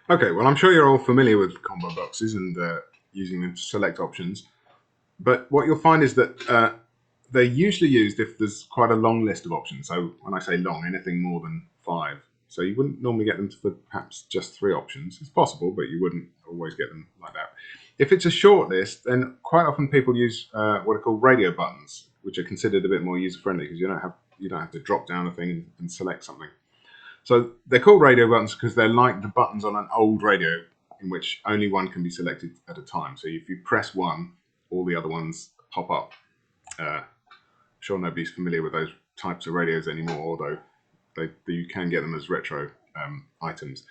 Okay, well, I'm sure you're all familiar with combo boxes and using them to select options. But what you'll find is that they're usually used if there's quite a long list of options. So when I say long, anything more than 5. So you wouldn't normally get them for perhaps just 3 options. It's possible, but you wouldn't always get them like that. If it's a short list, then quite often people use what are called radio buttons, which are considered a bit more user friendly because you don't have to drop down a thing and select something. So they're called radio buttons because they're like the buttons on an old radio in which only one can be selected at a time. So if you press one, all the other ones pop up. I'm sure nobody's familiar with those types of radios anymore, although you can get them as retro items.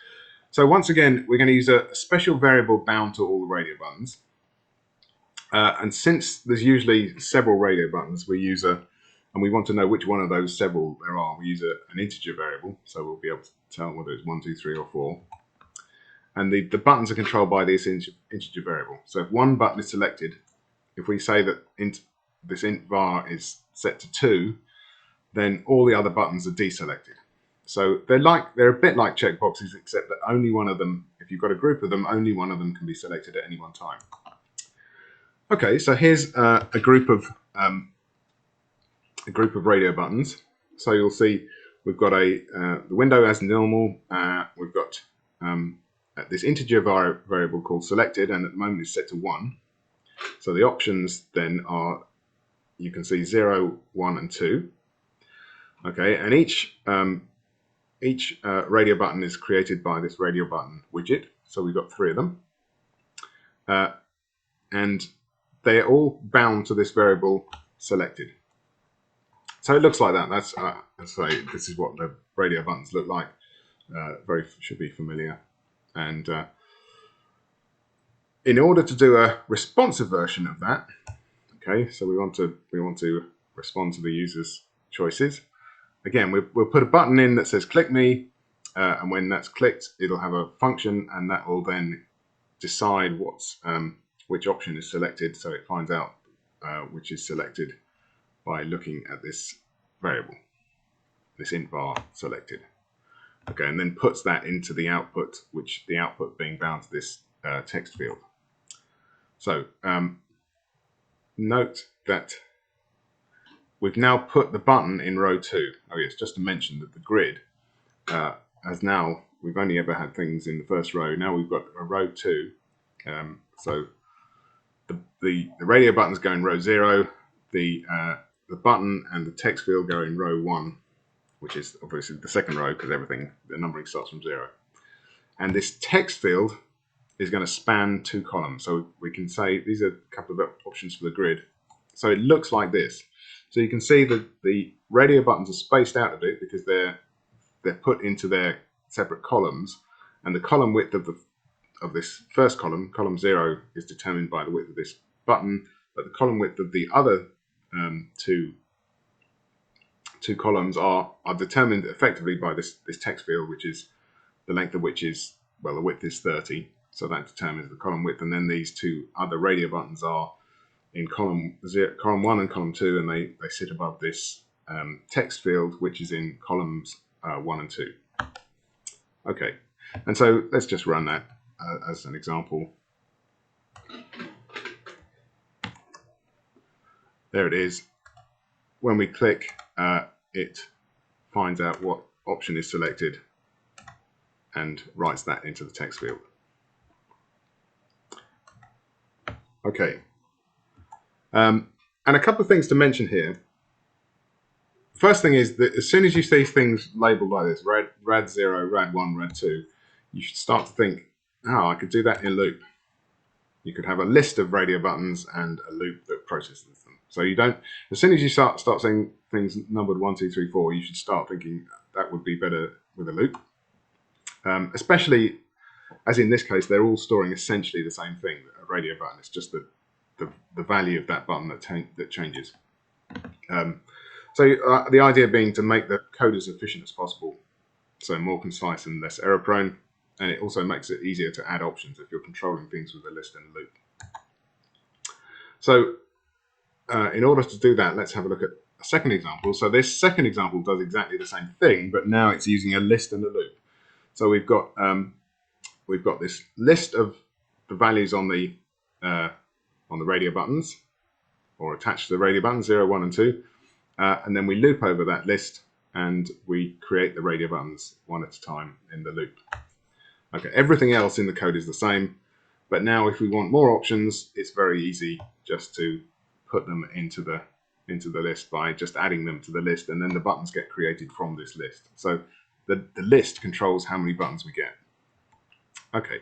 So once again, we're going to use a special variable bound to all the radio buttons. And since there's usually several radio buttons, and we want to know which one of those several there are, we use an integer variable, so we'll be able to tell whether it's 1, 2, 3, or 4. And the buttons are controlled by this integer variable. So if one button is selected, if we say that this IntVar is set to 2, then all the other buttons are deselected. So they're a bit like checkboxes, except that only one of them, if you've got a group of them, only one of them can be selected at any one time. Okay, so here's a group of radio buttons. So you'll see we've got the window as normal. We've got this integer variable called selected, and at the moment it's set to 1. So the options then are, you can see 0, 1, and 2. Okay, and each radio button is created by this radio button widget. So we've got 3 of them, and they're all bound to this variable selected. So it looks like that. That's this is what the radio buttons look like. Should be familiar. And in order to do a responsive version of that, okay, so we want to respond to the user's choices. Again, we'll put a button in that says "click me," and when that's clicked, it'll have a function, and that will then decide which option is selected. So it finds out which is selected by looking at this variable, this IntVar selected. Okay, and then puts that into the output, which the output being bound to this text field. So note that we've now put the button in row 2. Oh yes, just to mention that the grid we've only ever had things in the first row. Now we've got a row 2. So the radio buttons go in row 0. The button and the text field go in row 1, which is obviously the second row because the numbering starts from 0. And this text field is going to span 2 columns. So we can say these are a couple of options for the grid. So it looks like this. So you can see that the radio buttons are spaced out a bit because they're put into their separate columns, and the column width of this first column 0, is determined by the width of this button, but the column width of the other two columns are determined effectively by this text field, which is the length of which is, well, the width is 30, so that determines the column width. And then these 2 other radio buttons are in column 1 and column 2, and they sit above this text field, which is in columns 1 and 2. Okay, and so let's just run that as an example. There it is. When we click, it finds out what option is selected and writes that into the text field. Okay. And a couple of things to mention here. First thing is that as soon as you see things labeled like this, rad 0, rad 1, rad 2, you should start to think, oh, I could do that in a loop. You could have a list of radio buttons and a loop that processes them. So you don't, as soon as you start seeing things numbered 1, 2, 3, 4, you should start thinking that would be better with a loop. Especially, as in this case, they're all storing essentially the same thing, a radio button. It's just the value of that button that changes. So the idea being to make the code as efficient as possible, so more concise and less error prone, and it also makes it easier to add options if you're controlling things with a list and a loop. So in order to do that, let's have a look at a second example. So this second example does exactly the same thing, but now it's using a list and a loop. So we've got we've got this list of the values on the radio buttons, or attached to the radio buttons 0, 1, and 2, and then we loop over that list and we create the radio buttons one at a time in the loop. Okay, everything else in the code is the same, but now if we want more options, it's very easy just to put them into the list by just adding them to the list, and then the buttons get created from this list. So the list controls how many buttons we get. Okay,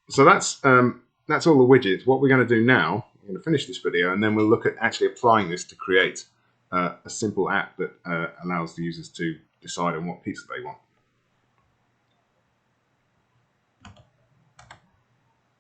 so that's all the widgets. What we're going to do now, I'm going to finish this video, and then we'll look at actually applying this to create a simple app that allows the users to decide on what pizza they want.